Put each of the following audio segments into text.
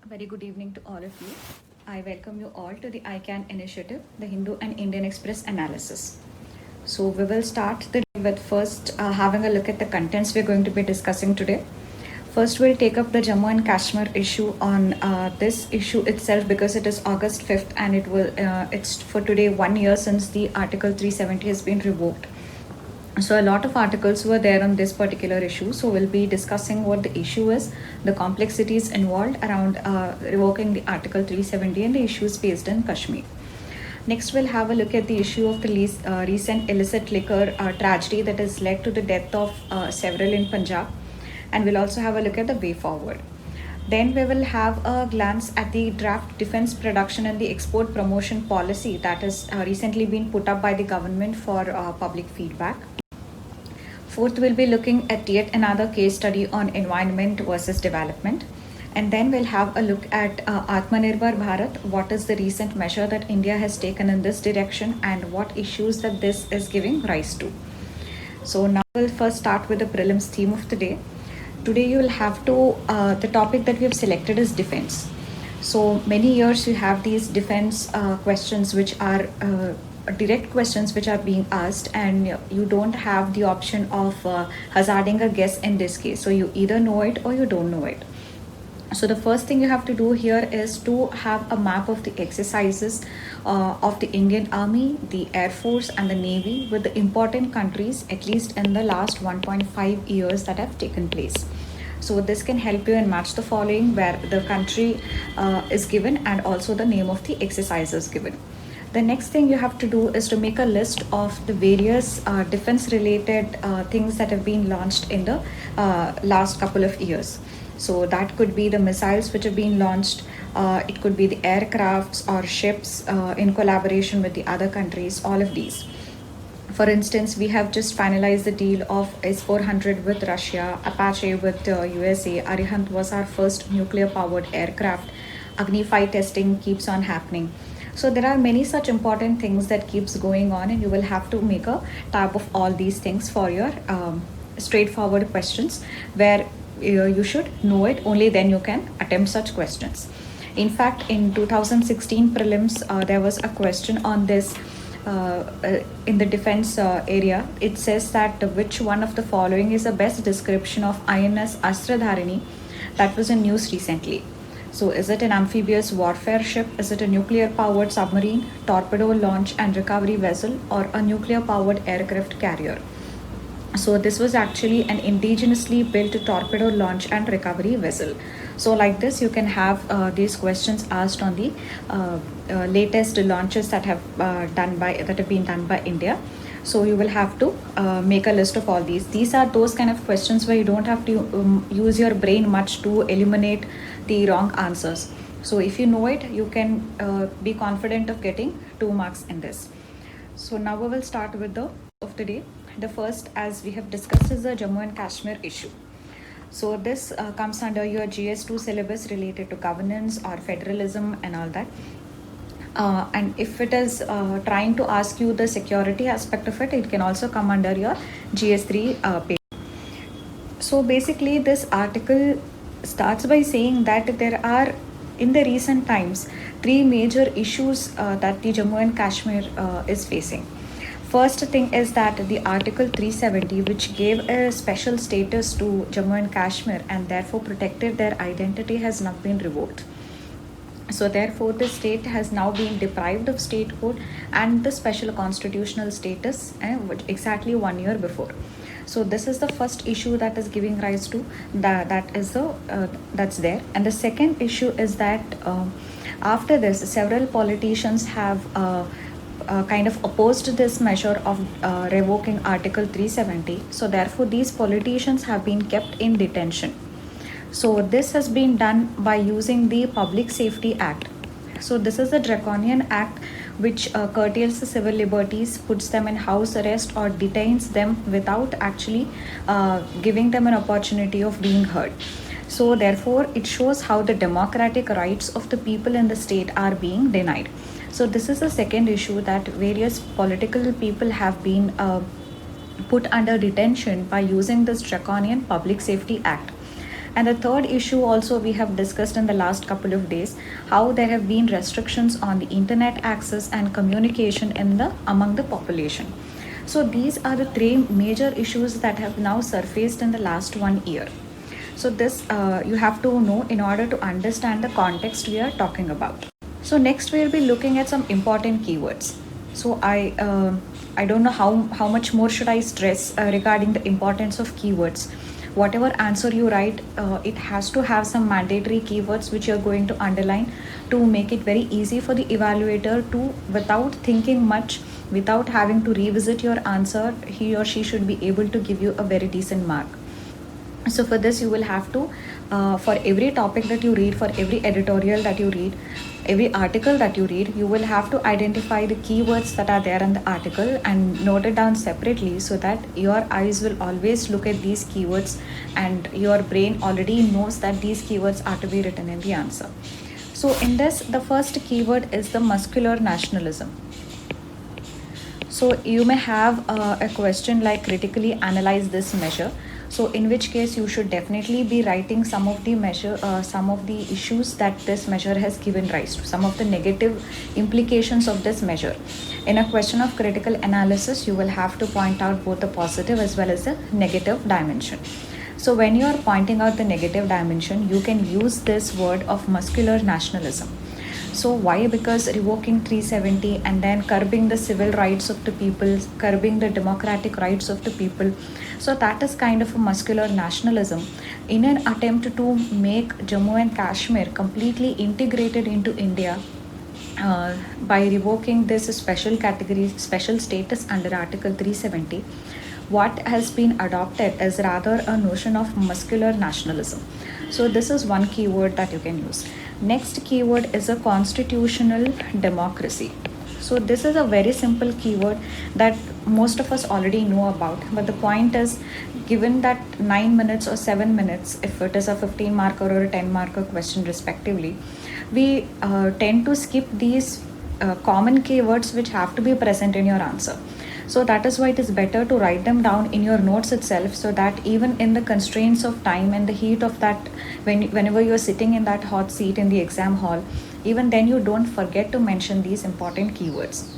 Very good evening to all of you. I welcome you all to the ICANN initiative, the Hindu and Indian Express analysis. So we will start the day with first having a look at the contents we're going to be discussing today. First, we'll take up the Jammu and Kashmir issue on this issue itself because it is August 5th and it's for today 1 year since the Article 370 has been revoked. So a lot of articles were there on this particular issue. So we'll be discussing what the issue is, the complexities involved around revoking the Article 370 and the issues faced in Kashmir. Next, we'll have a look at the issue of the recent illicit liquor tragedy that has led to the death of several in Punjab. And we'll also have a look at the way forward. Then we will have a glance at the draft defense production and the export promotion policy that has recently been put up by the government for public feedback. Fourth, we'll be looking at yet another case study on environment versus development. And then we'll have a look at Atmanirbhar Bharat, what is the recent measure that India has taken in this direction and what issues that this is giving rise to. So now we'll first start with the prelims theme of the day. Today you will have to, the topic that we have selected is defense. So many years you have these defense questions which are direct questions which are being asked and you don't have the option of hazarding a guess in this case. So you either know it or you don't know it. So the first thing you have to do here is to have a map of the exercises of the Indian Army, the Air Force and the Navy with the important countries at least in the last 1.5 years that have taken place. So this can help you in match the following where the country is given and also the name of the exercises given. The next thing you have to do is to make a list of the various defense related things that have been launched in the last couple of years. So that could be the missiles which have been launched, it could be the aircrafts or ships in collaboration with the other countries, all of these. For instance, we have just finalized the deal of S-400 with Russia, Apache with USA, Arihant was our first nuclear powered aircraft, Agni 5 testing keeps on happening. So there are many such important things that keeps going on and you will have to make a tab of all these things for your straightforward questions where you should know it, only then you can attempt such questions. In fact, in 2016 prelims, there was a question on this in the defense area. It says that which one of the following is the best description of INS Astradharini that was in news recently. So is it an amphibious warfare ship? Is it a nuclear powered submarine, torpedo launch and recovery vessel or a nuclear powered aircraft carrier? So this was actually an indigenously built torpedo launch and recovery vessel. So like this, you can have these questions asked on the latest launches that have been done by India. So you will have to make a list of all these. These are those kind of questions where you don't have to use your brain much to eliminate the wrong answers. So if you know it, you can be confident of getting 2 marks in this. So now we will start with the of the day. The first, as we have discussed, is the Jammu and Kashmir issue. So this comes under your GS2 syllabus related to governance or federalism and all that. And if it is trying to ask you the security aspect of it, it can also come under your GS3 page. So basically, this article starts by saying that there are, in the recent times, 3 major issues that the Jammu and Kashmir is facing. First thing is that the Article 370, which gave a special status to Jammu and Kashmir and therefore protected their identity, has not been revoked. So therefore, the state has now been deprived of statehood and the special constitutional status exactly 1 year before. So this is the first issue that is giving rise to that's there. And the second issue is that after this, several politicians have kind of opposed this measure of revoking Article 370. So therefore, these politicians have been kept in detention. So this has been done by using the Public Safety Act. So this is a draconian act which curtails the civil liberties, puts them in house arrest or detains them without actually giving them an opportunity of being heard. So therefore, it shows how the democratic rights of the people in the state are being denied. So this is the second issue, that various political people have been put under detention by using this draconian Public Safety Act. And the third issue also we have discussed in the last couple of days, how there have been restrictions on the internet access and communication among the population. So these are the three major issues that have now surfaced in the last 1 year. So this you have to know in order to understand the context we are talking about. So next we will be looking at some important keywords. So I don't know how much more should I stress regarding the importance of keywords. Whatever answer you write, it has to have some mandatory keywords which you're going to underline to make it very easy for the evaluator to, without thinking much, without having to revisit your answer, he or she should be able to give you a very decent mark. So for this you will have to, for every topic that you read, for every editorial that you read, every article that you read, you will have to identify the keywords that are there in the article and note it down separately, so that your eyes will always look at these keywords and your brain already knows that these keywords are to be written in the answer. So in this, the first keyword is the muscular nationalism. So you may have a question like critically analyze this measure. So in which case you should definitely be writing some of the issues that this measure has given rise to, some of the negative implications of this measure. In a question of critical analysis, you will have to point out both the positive as well as the negative dimension. So when you are pointing out the negative dimension, you can use this word of muscular nationalism. So why? Because revoking 370 and then curbing the civil rights of the people, curbing the democratic rights of the people. So that is kind of a muscular nationalism in an attempt to make Jammu and Kashmir completely integrated into India. By revoking this special category, special status under Article 370, what has been adopted is rather a notion of muscular nationalism. So this is one keyword that you can use. Next keyword is a constitutional democracy. So this is a very simple keyword that most of us already know about, but the point is, given that 9 minutes or 7 minutes, if it is a 15 marker or a 10 marker question respectively, we tend to skip these common keywords which have to be present in your answer. So that is why it is better to write them down in your notes itself, so that even in the constraints of time and the heat of that, whenever you are sitting in that hot seat in the exam hall, even then you don't forget to mention these important keywords.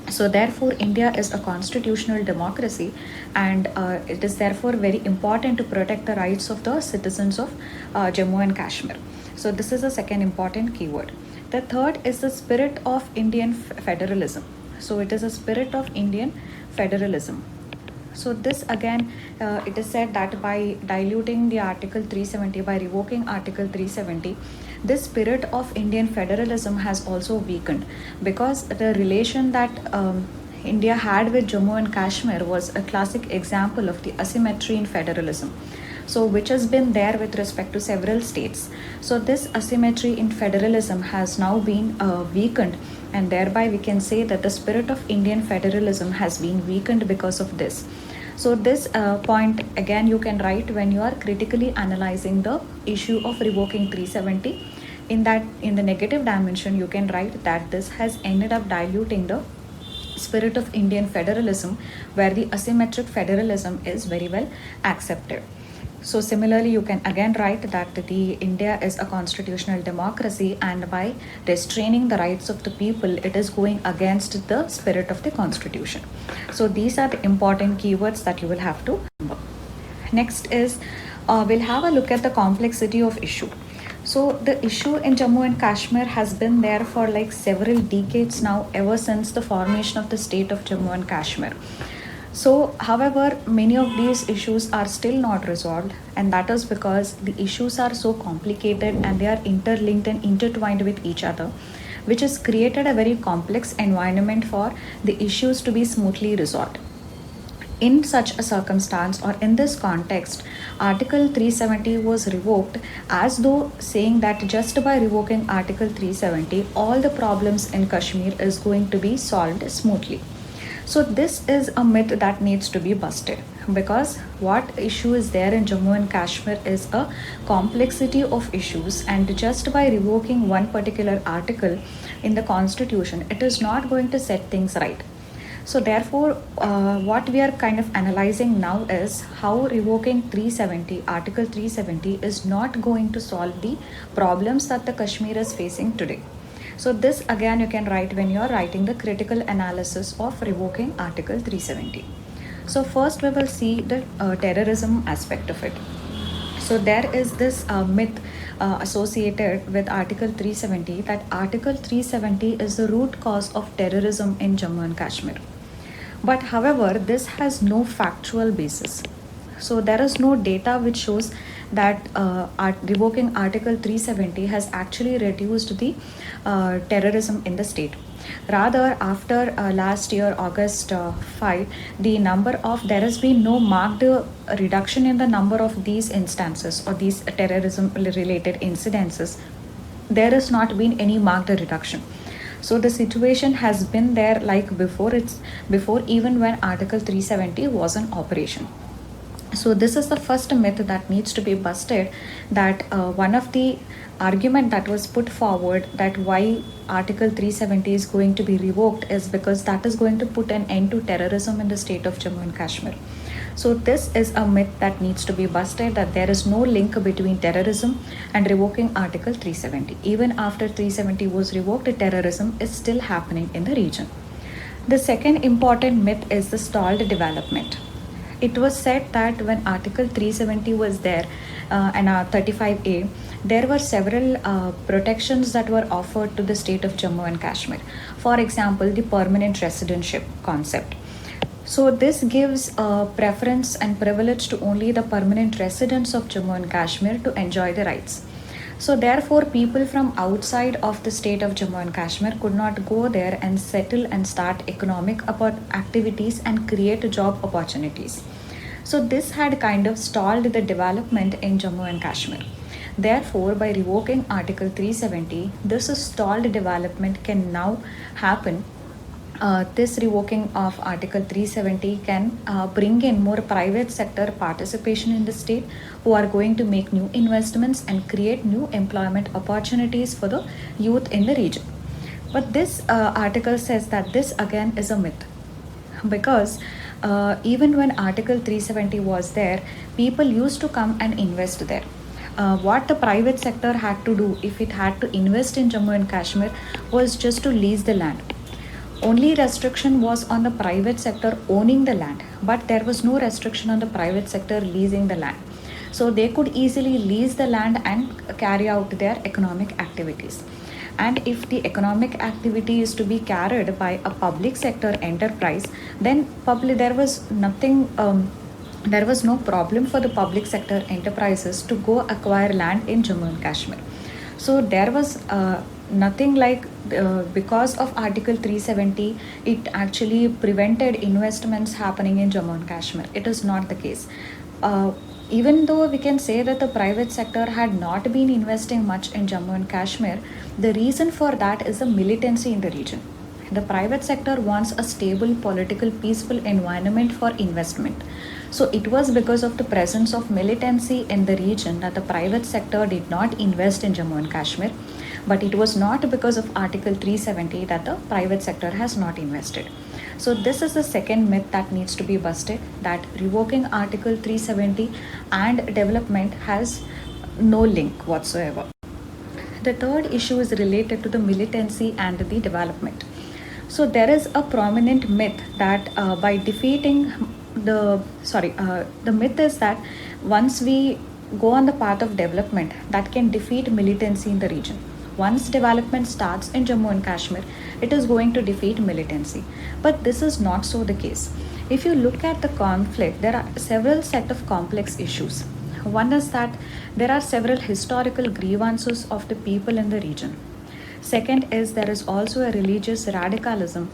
So therefore, India is a constitutional democracy, and it is therefore very important to protect the rights of the citizens of Jammu and Kashmir. So this is a second important keyword. The third is the spirit of Indian federalism. So it is a spirit of Indian federalism. So this again, it is said that by diluting the Article 370, by revoking Article 370, this spirit of Indian federalism has also weakened, because the relation that India had with Jammu and Kashmir was a classic example of the asymmetry in federalism. So which has been there with respect to several states. So this asymmetry in federalism has now been weakened, and thereby we can say that the spirit of Indian federalism has been weakened because of this. So this point again you can write when you are critically analyzing the issue of revoking 370. In the negative dimension, you can write that this has ended up diluting the spirit of Indian federalism, where the asymmetric federalism is very well accepted. So similarly, you can again write that the India is a constitutional democracy, and by restraining the rights of the people, it is going against the spirit of the constitution. So these are the important keywords that you will have to remember. Next is, we'll have a look at the complexity of issue. So the issue in Jammu and Kashmir has been there for like several decades now, ever since the formation of the state of Jammu and Kashmir. So, however, many of these issues are still not resolved, and that is because the issues are so complicated and they are interlinked and intertwined with each other, which has created a very complex environment for the issues to be smoothly resolved. In such a circumstance, or in this context, Article 370 was revoked, as though saying that just by revoking Article 370, all the problems in Kashmir is going to be solved smoothly. So this is a myth that needs to be busted, because what issue is there in Jammu and Kashmir is a complexity of issues, and just by revoking one particular article in the constitution, it is not going to set things right. So therefore, what we are kind of analyzing now is how revoking 370, Article 370 is not going to solve the problems that the Kashmir is facing today. So this again you can write when you are writing the critical analysis of revoking Article 370. So first we will see the terrorism aspect of it. So there is this myth associated with Article 370 that Article 370 is the root cause of terrorism in Jammu and Kashmir. But however, this has no factual basis. So there is no data which shows that revoking Article 370 has actually reduced the terrorism in the state. Rather, after last year, August 5, there has been no marked reduction in the number of these instances or these terrorism related incidences. There has not been any marked reduction. So the situation has been there like before even when Article 370 was in operation. So this is the first myth that needs to be busted, that one of the argument that was put forward that why Article 370 is going to be revoked is because that is going to put an end to terrorism in the state of Jammu and Kashmir. So this is a myth that needs to be busted, that there is no link between terrorism and revoking Article 370. Even after 370 was revoked, terrorism is still happening in the region. The second important myth is the stalled development. It was said that when Article 370 was there and 35A, there were several protections that were offered to the state of Jammu and Kashmir. For example, the permanent residentship concept. So this gives preference and privilege to only the permanent residents of Jammu and Kashmir to enjoy the rights. So therefore, people from outside of the state of Jammu and Kashmir could not go there and settle and start economic activities and create job opportunities. So this had kind of stalled the development in Jammu and Kashmir. Therefore, by revoking Article 370, this stalled development can now happen. This revoking of Article 370 can bring in more private sector participation in the state, who are going to make new investments and create new employment opportunities for the youth in the region. But this article says that this again is a myth, because even when Article 370 was there, people used to come and invest there. What the private sector had to do if it had to invest in Jammu and Kashmir was just to lease the land. Only restriction was on the private sector owning the land, but there was no restriction on the private sector leasing the land. So they could easily lease the land and carry out their economic activities. And if the economic activity is to be carried by a public sector enterprise, then there was nothing. There was no problem for the public sector enterprises to go acquire land in Jammu and Kashmir. So there was nothing like because of Article 370, it actually prevented investments happening in Jammu and Kashmir. It is not the case. Even though we can say that the private sector had not been investing much in Jammu and Kashmir, the reason for that is the militancy in the region. The private sector wants a stable, political, peaceful environment for investment. So it was because of the presence of militancy in the region that the private sector did not invest in Jammu and Kashmir. But it was not because of Article 370 that the private sector has not invested. So this is the second myth that needs to be busted, that revoking Article 370 and development has no link whatsoever. The third issue is related to the militancy and the development. So there is a prominent myth that by defeating the myth is that once we go on the path of development, that can defeat militancy in the region. Once development starts in Jammu and Kashmir, it is going to defeat militancy. But this is not so the case. If you look at the conflict, there are several set of complex issues. One is that there are several historical grievances of the people in the region. Second is there is also a religious radicalism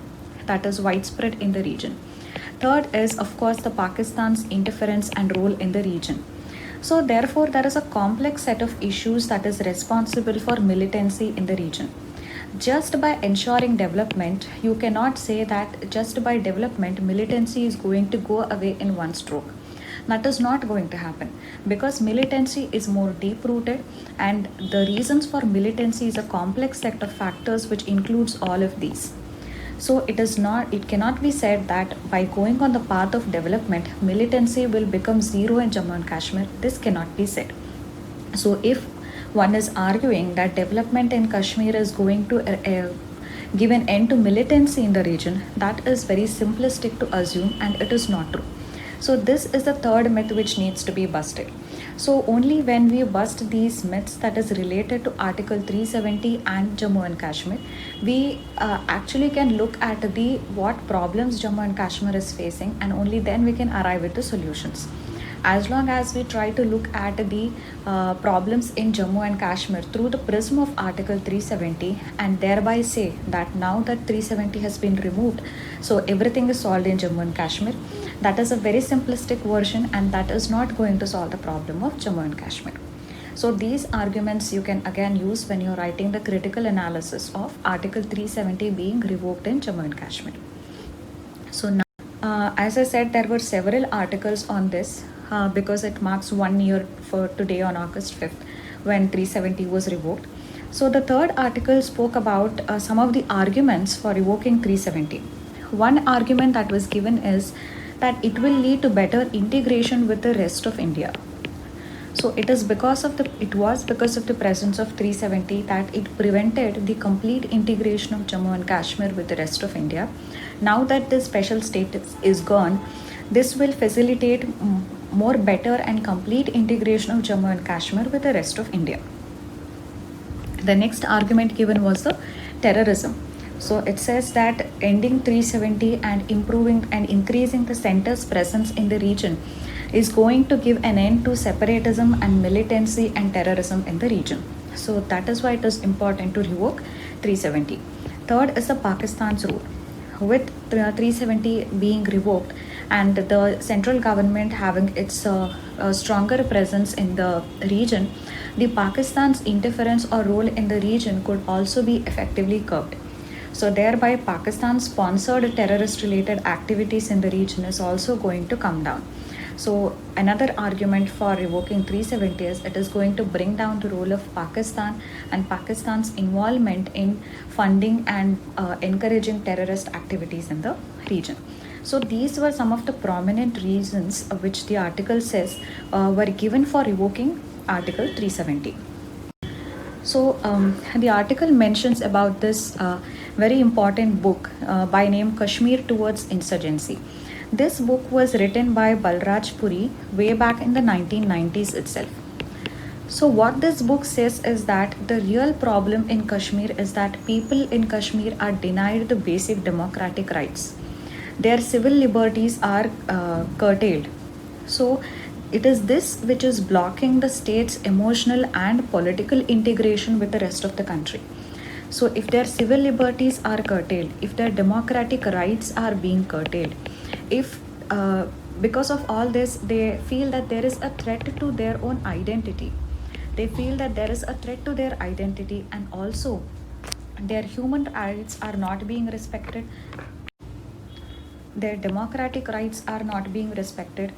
that is widespread in the region. Third is, of course, the Pakistan's interference and role in the region. So therefore, there is a complex set of issues that is responsible for militancy in the region. Just by ensuring development, you cannot say that just by development, militancy is going to go away in one stroke. That is not going to happen, because militancy is more deep rooted, and the reasons for militancy is a complex set of factors which includes all of these. So it cannot be said that by going on the path of development, militancy will become zero in Jammu and Kashmir. This cannot be said. So if one is arguing that development in Kashmir is going to give an end to militancy in the region, that is very simplistic to assume, and it is not true. So this is the third myth which needs to be busted. So only when we bust these myths that is related to Article 370 and Jammu and Kashmir, we actually can look at the what problems Jammu and Kashmir is facing, and only then we can arrive at the solutions. As long as we try to look at the problems in Jammu and Kashmir through the prism of Article 370 and thereby say that now that 370 has been removed, so everything is solved in Jammu and Kashmir, that is a very simplistic version, and that is not going to solve the problem of Jammu and Kashmir. So these arguments you can again use when you're writing the critical analysis of Article 370 being revoked in Jammu and Kashmir. So now, as I said, there were several articles on this because it marks 1 year for today on August 5th when 370 was revoked. So the third article spoke about some of the arguments for revoking 370. One argument that was given is that it will lead to better integration with the rest of India. So it was because of the presence of 370 that it prevented the complete integration of Jammu and Kashmir with the rest of India. Now that the special status is gone, this will facilitate more better and complete integration of Jammu and Kashmir with the rest of India. The next argument given was the terrorism. So it says that ending 370 and improving and increasing the center's presence in the region is going to give an end to separatism and militancy and terrorism in the region. So that is why it is important to revoke 370. Third is the Pakistan's role. With 370 being revoked and the central government having its stronger presence in the region, the Pakistan's interference or role in the region could also be effectively curbed. So thereby Pakistan sponsored terrorist related activities in the region is also going to come down. So another argument for revoking 370 is it is going to bring down the role of Pakistan and Pakistan's involvement in funding and encouraging terrorist activities in the region. So these were some of the prominent reasons which the article says were given for revoking Article 370. So the article mentions about this very important book by name Kashmir Towards Insurgency. This book was written by Balraj Puri way back in the 1990s itself. So what this book says is that the real problem in Kashmir is that people in Kashmir are denied the basic democratic rights. Their civil liberties are curtailed. So it is this which is blocking the state's emotional and political integration with the rest of the country. So if their civil liberties are curtailed, if their democratic rights are being curtailed, if because of all this they feel that there is a threat to their own identity, they feel that there is a threat to their identity, and also their human rights are not being respected, their democratic rights are not being respected,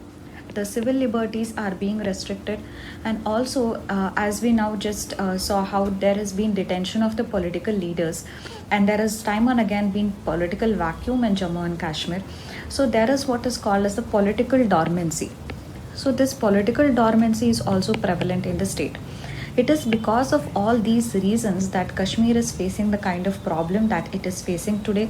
the civil liberties are being restricted, and also as we now just saw how there has been detention of the political leaders, and there has time and again been political vacuum in Jammu and Kashmir. So there is what is called as the political dormancy. So this political dormancy is also prevalent in the state. It is because of all these reasons that Kashmir is facing the kind of problem that it is facing today.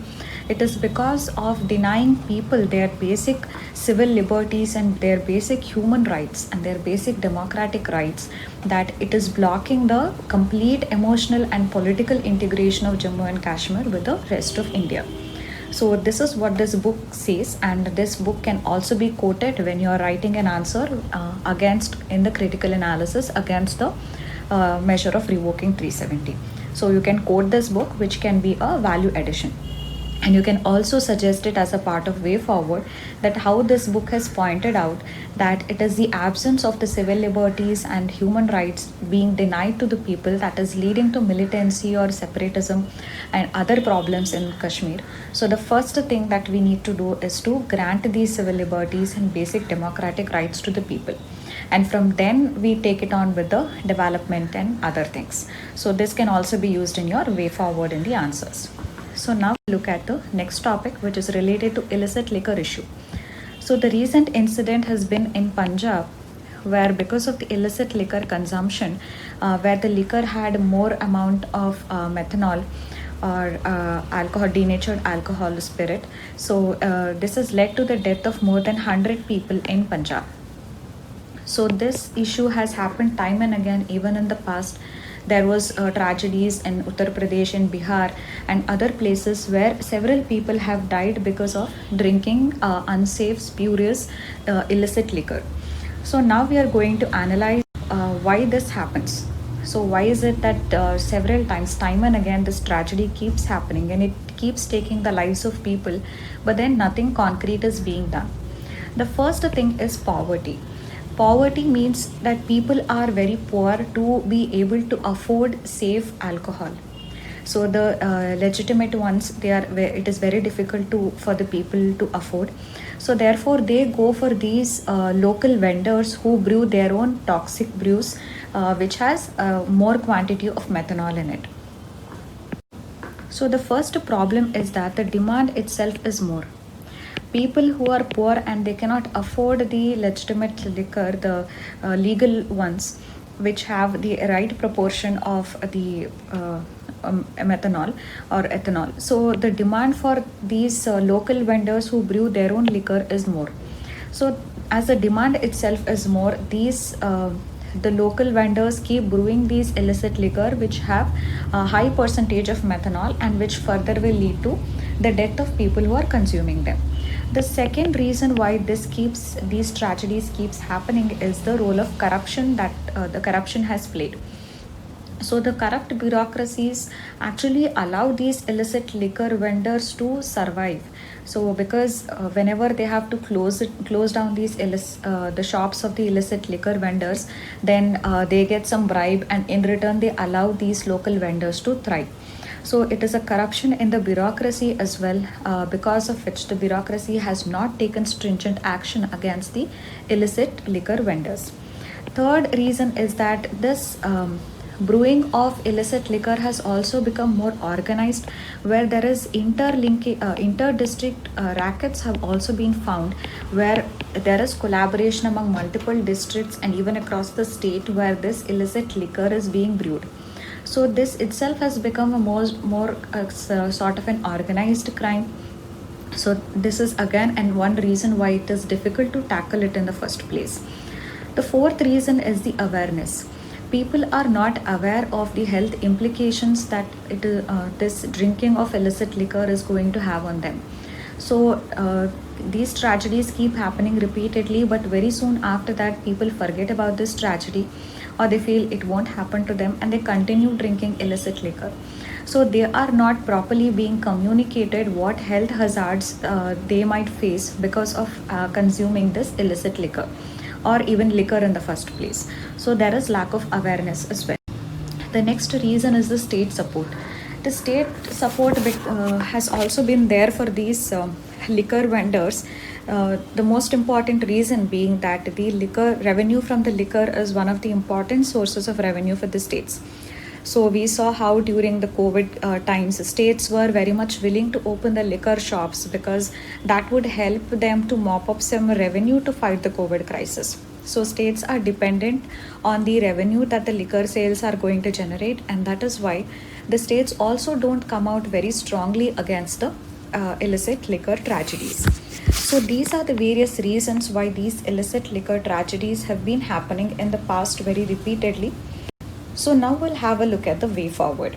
It is because of denying people their basic civil liberties and their basic human rights and their basic democratic rights that it is blocking the complete emotional and political integration of Jammu and Kashmir with the rest of India. So this is what this book says, and this book can also be quoted when you are writing an answer against in the critical analysis against the measure of revoking 370. So you can quote this book, which can be a value addition. And you can also suggest it as a part of way forward that how this book has pointed out that it is the absence of the civil liberties and human rights being denied to the people that is leading to militancy or separatism and other problems in Kashmir. So the first thing that we need to do is to grant these civil liberties and basic democratic rights to the people. And from then we take it on with the development and other things. So this can also be used in your way forward in the answers. So now look at the next topic, which is related to illicit liquor issue. So the recent incident has been in Punjab, where because of the illicit liquor consumption, where the liquor had more amount of methanol or alcohol, denatured alcohol spirit. So this has led to the death of more than 100 people in Punjab. So this issue has happened time and again, even in the past. There was tragedies in Uttar Pradesh, in Bihar, and other places where several people have died because of drinking unsafe, spurious, illicit liquor. So now we are going to analyze why this happens. So why is it that several times, time and again, this tragedy keeps happening and it keeps taking the lives of people, but then nothing concrete is being done. The first thing is poverty. Poverty means that people are very poor to be able to afford safe alcohol. So the legitimate ones, it is very difficult to for the people to afford. So therefore they go for these local vendors who brew their own toxic brews, which has more quantity of methanol in it. So the first problem is that the demand itself is more. People who are poor and they cannot afford the legitimate liquor, the legal ones, which have the right proportion of the methanol or ethanol. So the demand for these local vendors who brew their own liquor is more. So as the demand itself is more, these the local vendors keep brewing these illicit liquor which have a high percentage of methanol and which further will lead to the death of people who are consuming them. The second reason why these tragedies keeps happening is the role of corruption that the corruption has played. So the corrupt bureaucracies actually allow these illicit liquor vendors to survive. So because whenever they have to close down the shops of the illicit liquor vendors, then they get some bribe, and in return they allow these local vendors to thrive. So it is a corruption in the bureaucracy as well, because of which the bureaucracy has not taken stringent action against the illicit liquor vendors. Third reason is that this brewing of illicit liquor has also become more organized, where there is inter-district rackets have also been found, where there is collaboration among multiple districts and even across the state where this illicit liquor is being brewed. So this itself has become a more sort of an organized crime. So this is again and one reason why it is difficult to tackle it in the first place. The fourth reason is the awareness. People are not aware of the health implications that this drinking of illicit liquor is going to have on them. So these tragedies keep happening repeatedly, but very soon after that people forget about this tragedy, or they feel it won't happen to them and they continue drinking illicit liquor. So they are not properly being communicated what health hazards they might face because of consuming this illicit liquor or even liquor in the first place. So there is lack of awareness as well. The next reason is the state support. The state support has also been there for these liquor vendors. The most important reason being that the liquor revenue from the liquor is one of the important sources of revenue for the states. So we saw how during the COVID times, states were very much willing to open the liquor shops because that would help them to mop up some revenue to fight the COVID crisis. So states are dependent on the revenue that the liquor sales are going to generate, and that is why the states also don't come out very strongly against the illicit liquor tragedies. So these are the various reasons why these illicit liquor tragedies have been happening in the past very repeatedly. So now we'll have a look at the way forward.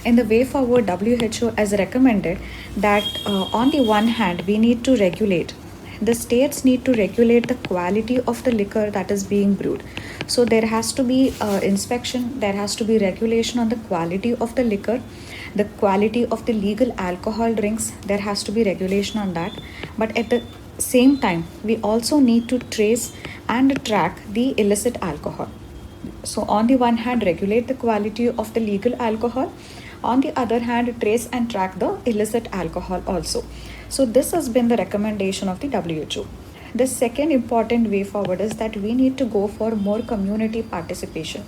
In the way forward, WHO has recommended that on the one hand, we need to regulate. The states need to regulate the quality of the liquor that is being brewed. So there has to be inspection, there has to be regulation on the quality of the liquor, the quality of the legal alcohol drinks, there has to be regulation on that. But at the same time, we also need to trace and track the illicit alcohol. So on the one hand, regulate the quality of the legal alcohol. On the other hand, trace and track the illicit alcohol also. So this has been the recommendation of the WHO. The second important way forward is that we need to go for more community participation.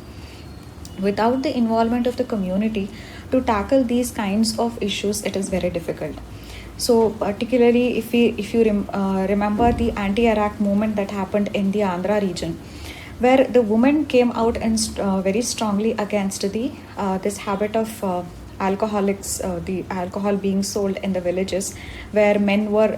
Without the involvement of the community to tackle these kinds of issues, it is very difficult. So particularly if you remember the anti-Iraq movement that happened in the Andhra region, where the women came out and very strongly against the this habit of the alcohol being sold in the villages, where men were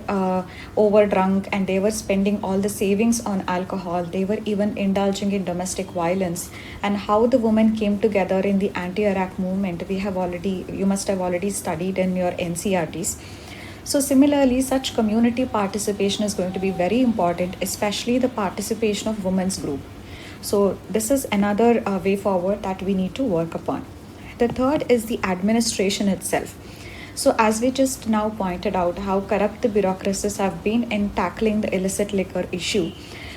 over drunk and they were spending all the savings on alcohol. They were even indulging in domestic violence. And how the women came together in the anti-Iraq movement, you must have already studied in your NCRTs. So, similarly, such community participation is going to be very important, especially the participation of women's group. So, this is another way forward that we need to work upon. The third is the administration itself. So, as we just now pointed out, how corrupt the bureaucracies have been in tackling the illicit liquor issue.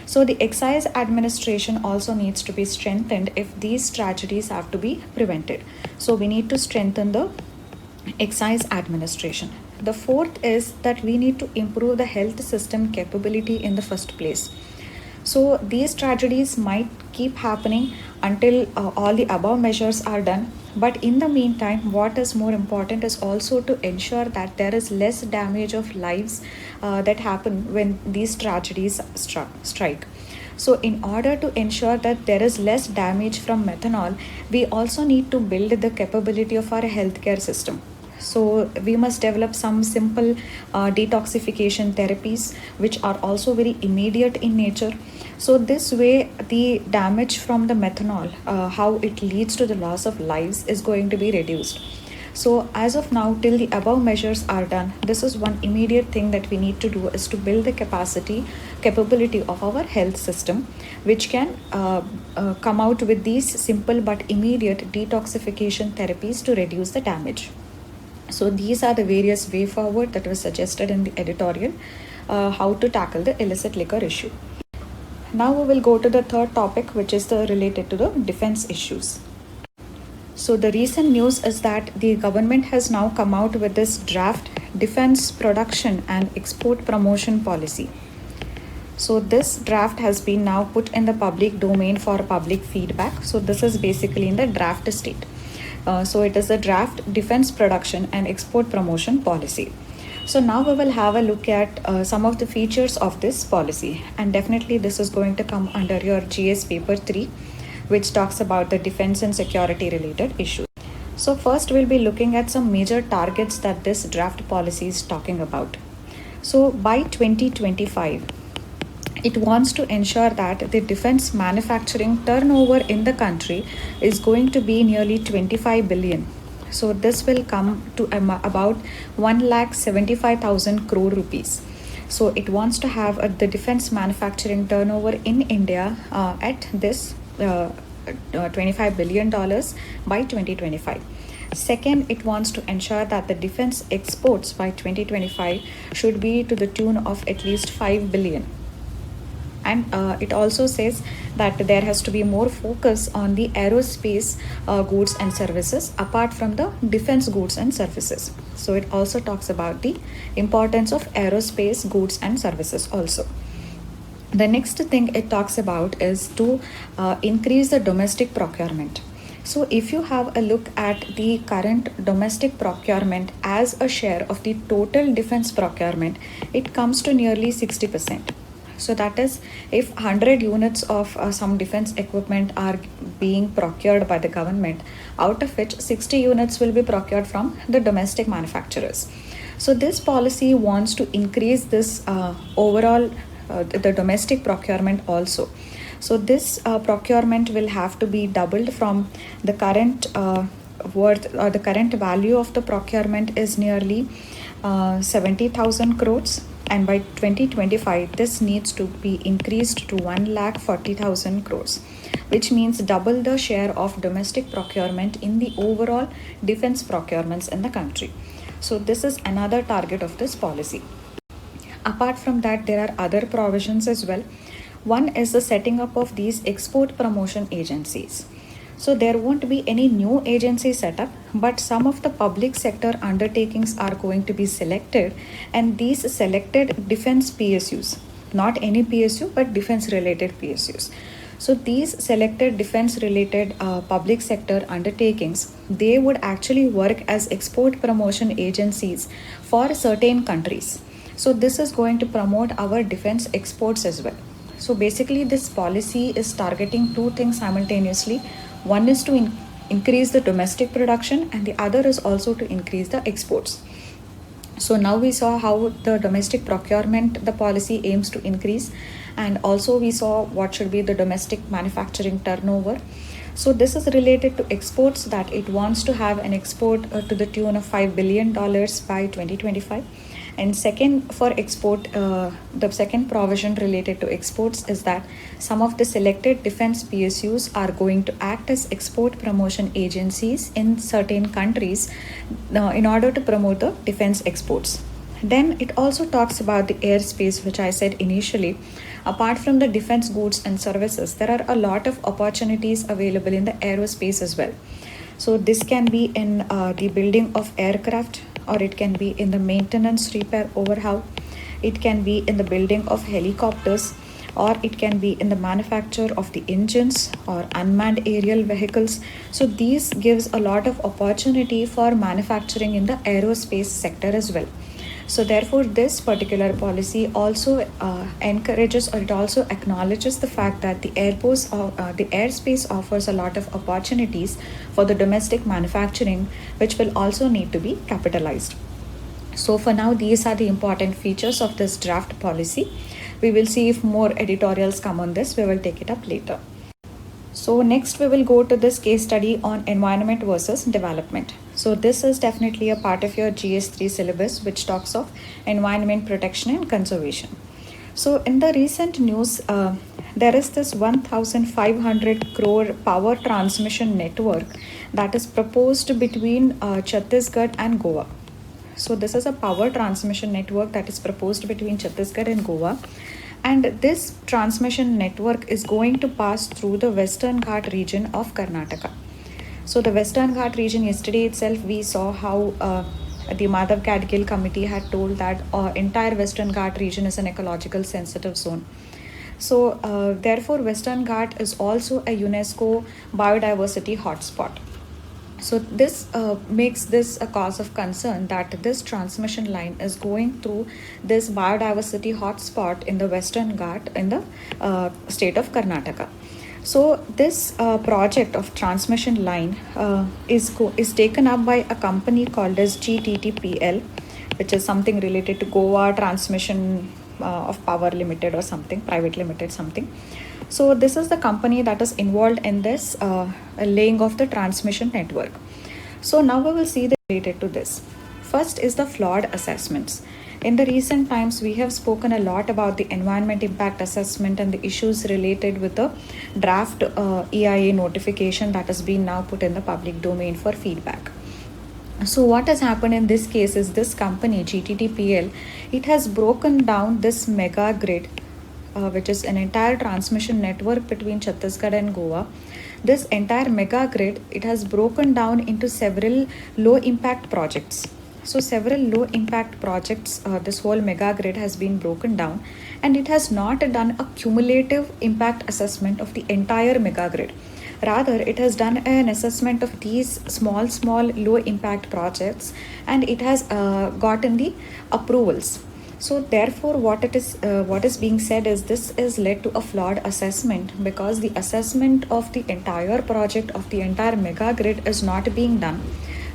So, the excise administration also needs to be strengthened if these tragedies have to be prevented. So, we need to strengthen the excise administration. The fourth is that we need to improve the health system capability in the first place. So these tragedies might keep happening until all the above measures are done. But in the meantime, what is more important is also to ensure that there is less damage of lives that happen when these tragedies strike. So, in order to ensure that there is less damage from methanol, we also need to build the capability of our healthcare system. So, we must develop some simple detoxification therapies, which are also very immediate in nature. So, this way, the damage from the methanol, how it leads to the loss of lives, is going to be reduced. So, as of now, till the above measures are done, this is one immediate thing that we need to do, is to build the capability of our health system, which can come out with these simple but immediate detoxification therapies to reduce the damage. So these are the various way forward that was suggested in the editorial, how to tackle the illicit liquor issue. Now we will go to the third topic, which is related to the defense issues. So the recent news is that the government has now come out with this draft defense production and export promotion policy. So this draft has been now put in the public domain for public feedback. So this is basically in the draft state. So it is a draft defense production and export promotion policy. So now we will have a look at some of the features of this policy, and definitely this is going to come under your GS paper 3, which talks about the defense and security related issues. So first we'll be looking at some major targets that this draft policy is talking about. So by 2025, it wants to ensure that the defense manufacturing turnover in the country is going to be nearly 25 billion. So this will come to about 1,75,000 crore rupees. So it wants to have the defense manufacturing turnover in India at this $25 billion by 2025. Second, it wants to ensure that the defense exports by 2025 should be to the tune of at least 5 billion. And it also says that there has to be more focus on the aerospace goods and services apart from the defense goods and services. So it also talks about the importance of aerospace goods and services also. The next thing it talks about is to increase the domestic procurement. So if you have a look at the current domestic procurement as a share of the total defense procurement, it comes to nearly 60%. So that is, if 100 units of some defense equipment are being procured by the government, out of which 60 units will be procured from the domestic manufacturers. So this policy wants to increase this overall the domestic procurement also. So this procurement will have to be doubled from the current worth, or the current value of the procurement is nearly 70,000 crores. And by 2025, this needs to be increased to 1,40,000 crores, which means double the share of domestic procurement in the overall defense procurements in the country. So this is another target of this policy. Apart from that, there are other provisions as well. One is the setting up of these export promotion agencies. So there won't be any new agency set up, but some of the public sector undertakings are going to be selected, and these selected defense PSUs, not any PSU, but defense related PSUs. So these selected defense related public sector undertakings, they would actually work as export promotion agencies for certain countries. So this is going to promote our defense exports as well. So basically this policy is targeting two things simultaneously. One is to increase the domestic production, and the other is also to increase the exports. So now we saw how the domestic procurement, the policy aims to increase, and also we saw what should be the domestic manufacturing turnover. So this is related to exports, that it wants to have an export to the tune of $5 billion by 2025. And second, for export, the second provision related to exports is that some of the selected defense PSUs are going to act as export promotion agencies in certain countries in order to promote the defense exports. Then it also talks about the airspace, which I said initially. Apart from the defense goods and services, there are a lot of opportunities available in the aerospace as well. So this can be in the building of aircraft, or it can be in the maintenance, repair, overhaul. It can be in the building of helicopters, or it can be in the manufacture of the engines or unmanned aerial vehicles. So these gives a lot of opportunity for manufacturing in the aerospace sector as well. So therefore this particular policy also encourages, or it also acknowledges the fact that the airspace offers a lot of opportunities for the domestic manufacturing, which will also need to be capitalized. So for now, these are the important features of this draft policy. We will see if more editorials come on this. We will take it up later. So next we will go to this case study on environment versus development. So this is definitely a part of your GS3 syllabus, which talks of environment protection and conservation. So in the recent news, there is this 1,500 crore power transmission network that is proposed between Chhattisgarh and Goa. So this is a power transmission network that is proposed between Chhattisgarh and Goa. And this transmission network is going to pass through the Western Ghat region of Karnataka. So the Western Ghat region, yesterday itself we saw how the Madhav Gadgil committee had told that entire Western Ghat region is an ecological sensitive zone. So therefore Western Ghat is also a UNESCO biodiversity hotspot. So this makes this a cause of concern that this transmission line is going through this biodiversity hotspot in the Western Ghat in the state of Karnataka. So this project of transmission line is taken up by a company called as GTTPL, which is something related to Goa Transmission of Power Limited or something, private limited something. So this is the company that is involved in this laying of the transmission network. So now we will see the related to this. First is the flawed assessments. In the recent times, we have spoken a lot about the environment impact assessment and the issues related with the draft EIA notification that has been now put in the public domain for feedback. So what has happened in this case is this company GTTPL, it has broken down this mega grid, which is an entire transmission network between Chhattisgarh and Goa. This entire mega grid, it has broken down into several low impact projects. So several low impact projects, this whole mega grid has been broken down, and it has not done a cumulative impact assessment of the entire mega grid. Rather, it has done an assessment of these small low impact projects, and it has gotten the approvals. So therefore what is being said is this is led to a flawed assessment, because the assessment of the entire project of the entire mega grid is not being done.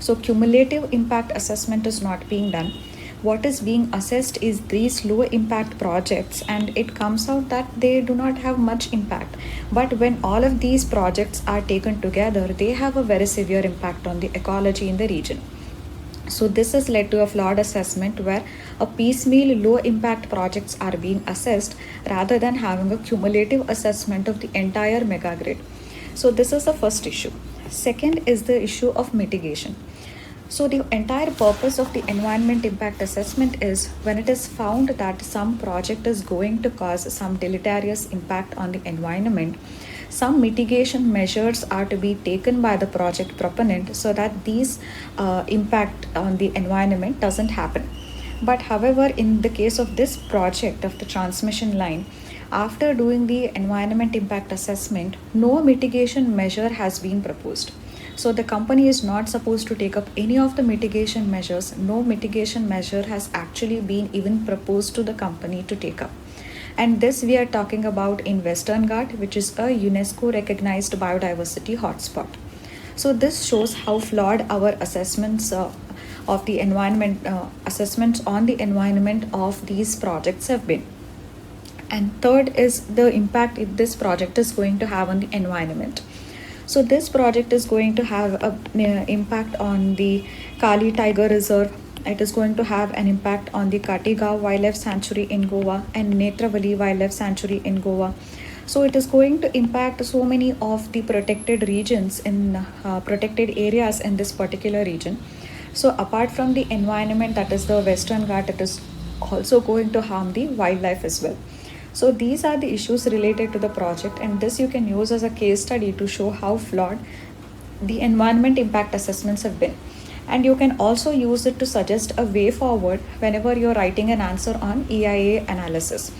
So cumulative impact assessment is not being done. What is being assessed is these low impact projects, and it comes out that they do not have much impact. But when all of these projects are taken together, they have a very severe impact on the ecology in the region. So this has led to a flawed assessment where a piecemeal low impact projects are being assessed rather than having a cumulative assessment of the entire mega grid. So this is the first issue. Second is the issue of mitigation. So the entire purpose of the environment impact assessment is when it is found that some project is going to cause some deleterious impact on the environment, some mitigation measures are to be taken by the project proponent so that these impact on the environment doesn't happen. But however, in the case of this project of the transmission line, after doing the environment impact assessment, no mitigation measure has been proposed. So the company is not supposed to take up any of the mitigation measures. No mitigation measure has actually been even proposed to the company to take up. And this we are talking about in Western Ghat, which is a UNESCO recognized biodiversity hotspot. So this shows how flawed our assessments of the environment, assessments on the environment of these projects have been. And third is the impact this project is going to have on the environment. So this project is going to have a impact on the Kali Tiger Reserve. It is going to have an impact on the Katigaon Wildlife Sanctuary in Goa and Netravali Wildlife Sanctuary in Goa. So it is going to impact so many of the protected regions in protected areas in this particular region. So apart from the environment, that is the Western Ghat, it is also going to harm the wildlife as well. So these are the issues related to the project, and this you can use as a case study to show how flawed the environment impact assessments have been. And you can also use it to suggest a way forward whenever you're writing an answer on EIA analysis.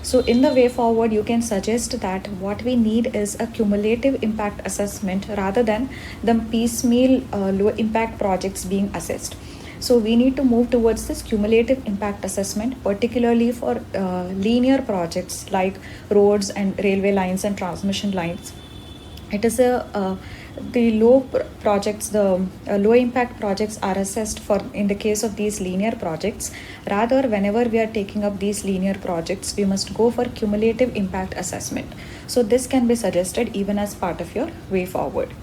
So in the way forward, you can suggest that what we need is a cumulative impact assessment rather than the piecemeal low impact projects being assessed. So we need to move towards this cumulative impact assessment, particularly for linear projects like roads and railway lines and transmission lines. It is the projects, the low impact projects are assessed for in the case of these linear projects. Rather, whenever we are taking up these linear projects, we must go for cumulative impact assessment. So this can be suggested even as part of your way forward.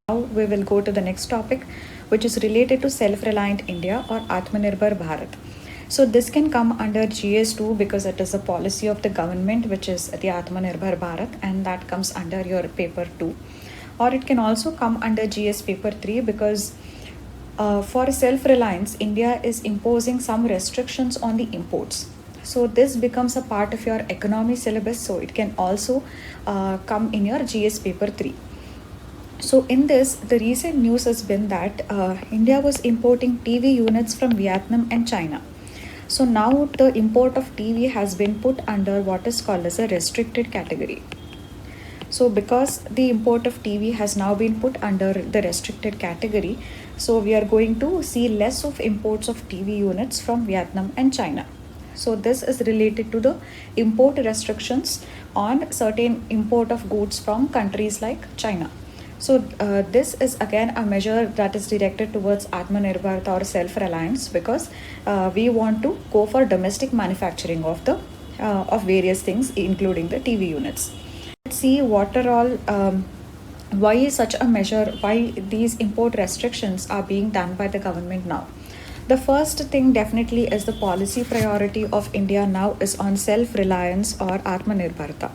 Now we will go to the next topic, which is related to self-reliant India or Atmanirbhar Bharat. So this can come under GS2 because it is a policy of the government, which is the Atmanirbhar Bharat, and that comes under your paper 2. Or it can also come under GS paper 3 because for self-reliance, India is imposing some restrictions on the imports. So this becomes a part of your economy syllabus, so it can also come in your GS paper 3. So in this, the recent news has been that India was importing TV units from Vietnam and China. So now the import of TV has been put under what is called as a restricted category. So because the import of TV has now been put under the restricted category, so we are going to see less of imports of TV units from Vietnam and China. So this is related to the import restrictions on certain import of goods from countries like China. So this is again a measure that is directed towards Atmanirbharta or self-reliance because we want to go for domestic manufacturing of the of various things, including the TV units. Let's see what are all why is such a measure, why these import restrictions are being done by the government now. The first thing definitely is the policy priority of India now is on self-reliance or Atmanirbharta.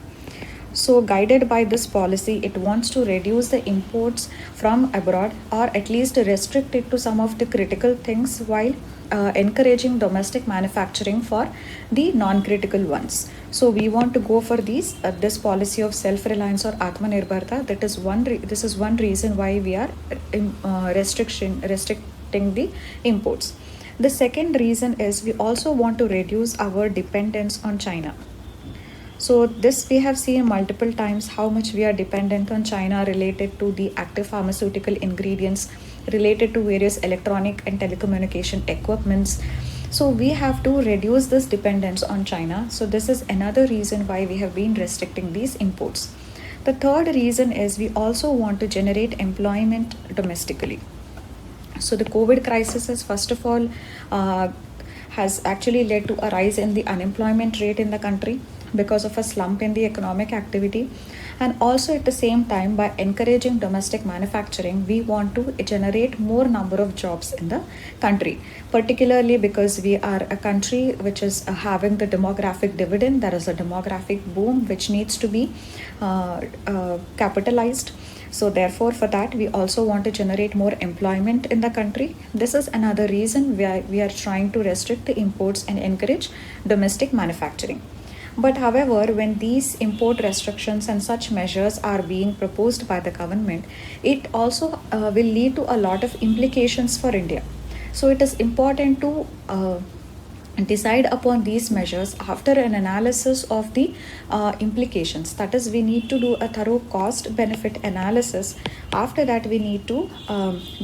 So guided by this policy, it wants to reduce the imports from abroad or at least restrict it to some of the critical things while encouraging domestic manufacturing for the non-critical ones. So we want to go for this policy of self-reliance or Atmanirbharta. That is this is one reason why we are restricting the imports. The second reason is we also want to reduce our dependence on China. So this we have seen multiple times how much we are dependent on China related to the active pharmaceutical ingredients, related to various electronic and telecommunication equipments. So we have to reduce this dependence on China. So this is another reason why we have been restricting these imports. The third reason is we also want to generate employment domestically. So the COVID crisis has first of all has actually led to a rise in the unemployment rate in the country because of a slump in the economic activity, and also at the same time by encouraging domestic manufacturing we want to generate more number of jobs in the country, particularly because we are a country which is having the demographic dividend. There is a demographic boom which needs to be capitalized. So therefore for that we also want to generate more employment in the country. This is another reason why we are trying to restrict the imports and encourage domestic manufacturing. But however, when these import restrictions and such measures are being proposed by the government, it also will lead to a lot of implications for India. So it is important to decide upon these measures after an analysis of the implications. That is, we need to do a thorough cost benefit analysis. After that, we need to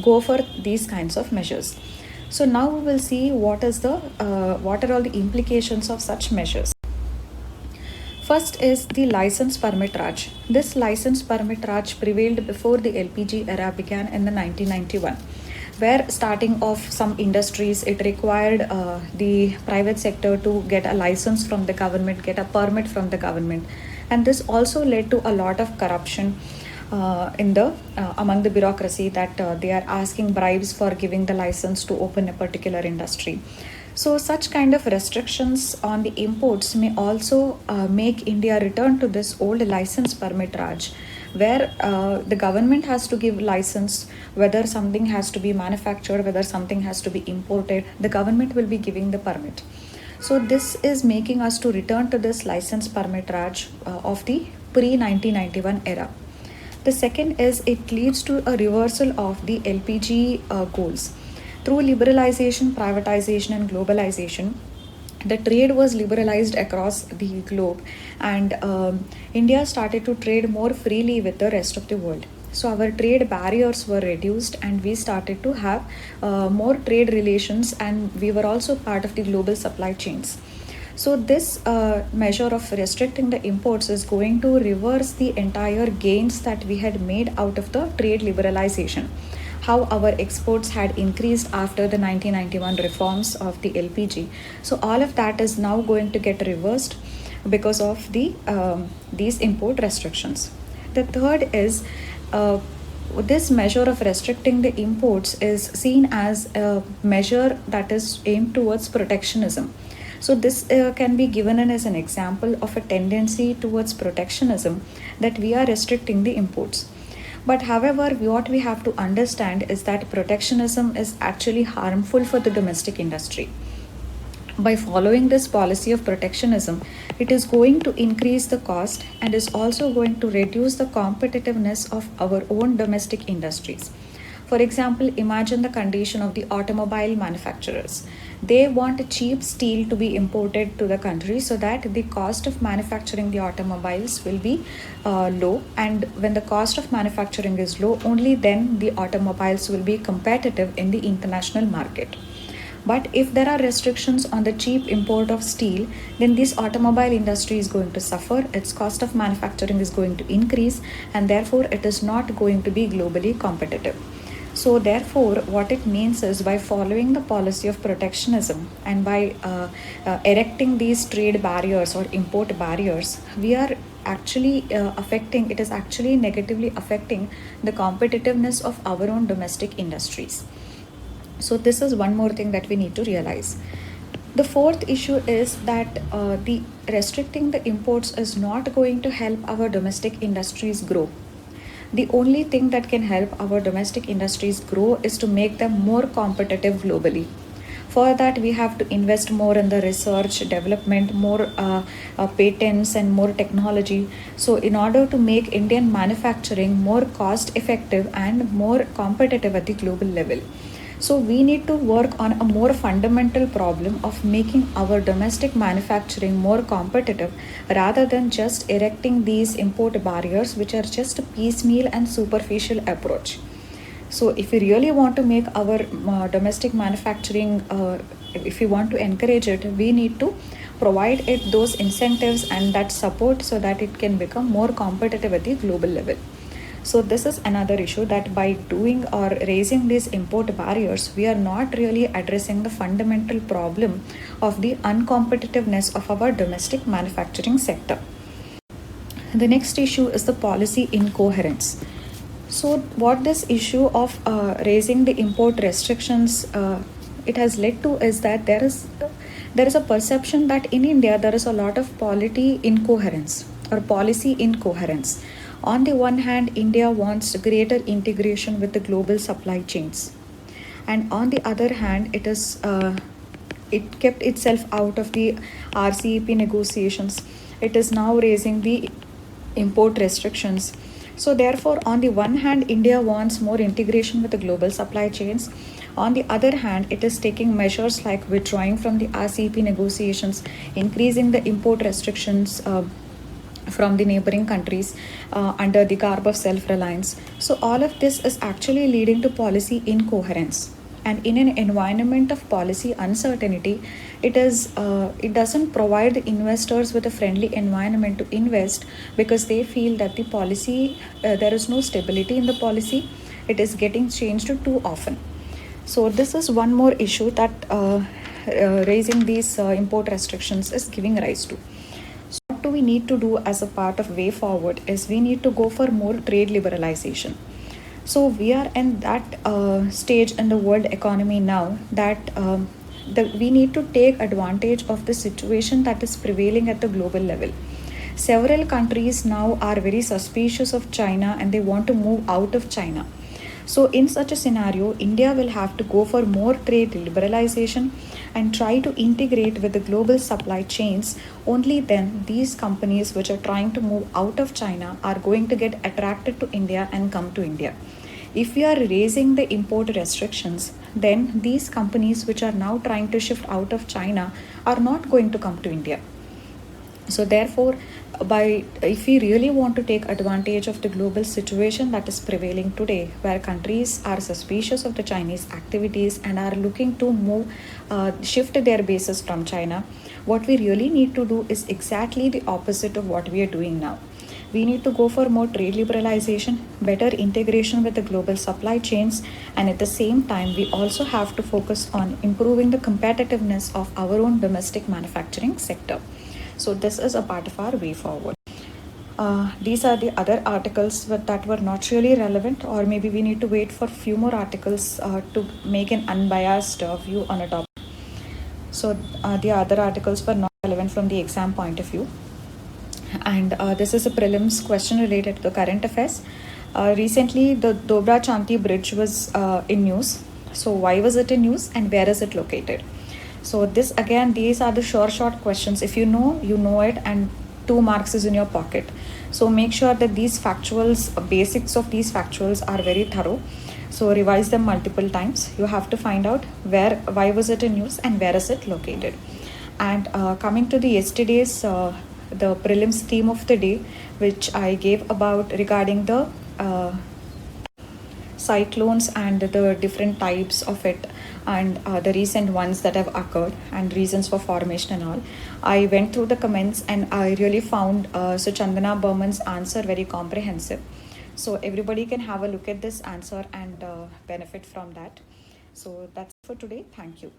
go for these kinds of measures. So now we will see what are all the implications of such measures. First is the license permit Raj. This license permit Raj prevailed before the LPG era began in the 1991, where starting off some industries, it required the private sector to get a license from the government, get a permit from the government, and this also led to a lot of corruption in the among the bureaucracy, that they are asking bribes for giving the license to open a particular industry. So such kind of restrictions on the imports may also make India return to this old license permit Raj, where the government has to give license whether something has to be manufactured, whether something has to be imported. The government will be giving the permit. So this is making us to return to this license permit Raj of the pre-1991 era. The second is it leads to a reversal of the LPG goals. Through liberalization, privatization, and globalization, the trade was liberalized across the globe, and India started to trade more freely with the rest of the world. So our trade barriers were reduced, and we started to have more trade relations, and we were also part of the global supply chains. So this measure of restricting the imports is going to reverse the entire gains that we had made out of the trade liberalization. How our exports had increased after the 1991 reforms of the LPG. So all of that is now going to get reversed because of these import restrictions. The third is this measure of restricting the imports is seen as a measure that is aimed towards protectionism. So this can be given as an example of a tendency towards protectionism, that we are restricting the imports. But however, what we have to understand is that protectionism is actually harmful for the domestic industry. By following this policy of protectionism, it is going to increase the cost and is also going to reduce the competitiveness of our own domestic industries. For example, imagine the condition of the automobile manufacturers. They want cheap steel to be imported to the country so that the cost of manufacturing the automobiles will be low. And when the cost of manufacturing is low, only then the automobiles will be competitive in the international market. But if there are restrictions on the cheap import of steel, then this automobile industry is going to suffer, its cost of manufacturing is going to increase, and therefore it is not going to be globally competitive. So therefore, what it means is, by following the policy of protectionism and by erecting these trade barriers or import barriers, we are actually it is actually negatively affecting the competitiveness of our own domestic industries. So this is one more thing that we need to realize. The fourth issue is that the restricting the imports is not going to help our domestic industries grow. The only thing that can help our domestic industries grow is to make them more competitive globally. For that, we have to invest more in the research, development, more patents, and more technology. So, in order to make Indian manufacturing more cost effective and more competitive at the global level. So we need to work on a more fundamental problem of making our domestic manufacturing more competitive, rather than just erecting these import barriers, which are just a piecemeal and superficial approach. So if we really want to make our domestic manufacturing, if we want to encourage it, we need to provide it those incentives and that support so that it can become more competitive at the global level. So this is another issue, that by doing or raising these import barriers, we are not really addressing the fundamental problem of the uncompetitiveness of our domestic manufacturing sector. The next issue is the policy incoherence. So what this issue of raising the import restrictions it has led to is that there is a perception that in India there is a lot of policy incoherence or policy incoherence. On the one hand, India wants greater integration with the global supply chains, and on the other hand, it kept itself out of the RCEP negotiations. It is now raising the import restrictions. So therefore, on the one hand, India wants more integration with the global supply chains. On the other hand, it is taking measures like withdrawing from the RCEP negotiations, increasing the import restrictions from the neighboring countries under the garb of self reliance. So, all of this is actually leading to policy incoherence. And in an environment of policy uncertainty, it doesn't provide the investors with a friendly environment to invest because they feel that the policy there is no stability in the policy. It is getting changed too often. So this is one more issue that raising these import restrictions is giving rise to. So what do we need to do as a part of way forward is we need to go for more trade liberalization. So we are in that stage in the world economy now that we need to take advantage of the situation that is prevailing at the global level. Several countries now are very suspicious of China and they want to move out of China. So, in such a scenario, India will have to go for more trade liberalization and try to integrate with the global supply chains. Only then, these companies which are trying to move out of China are going to get attracted to India and come to India. If we are raising the import restrictions, then these companies which are now trying to shift out of China are not going to come to India. So therefore, by if we really want to take advantage of the global situation that is prevailing today, where countries are suspicious of the Chinese activities and are looking to shift their bases from China, what we really need to do is exactly the opposite of what we are doing now. We need to go for more trade liberalization, better integration with the global supply chains, and at the same time, we also have to focus on improving the competitiveness of our own domestic manufacturing sector. So, this is a part of our way forward. These are the other articles that were not really relevant, or maybe we need to wait for few more articles to make an unbiased view on a topic. So, the other articles were not relevant from the exam point of view. And this is a prelims question related to the current affairs. Recently, the Dobra Chanti Bridge was in news. So, why was it in news and where is it located? So, this again, these are the short questions. If you know it, and 2 marks is in your pocket. So, make sure that these factuals, basics of these factuals are very thorough. So, revise them multiple times. You have to find out why was it in news and where is it located. And coming to the yesterday's the prelims theme of the day, which I gave about regarding the cyclones and the different types of it, and the recent ones that have occurred and reasons for formation and all. I went through the comments and I really found Chandana Burman's answer very comprehensive. So everybody can have a look at this answer and benefit from that. So that's for today. Thank you.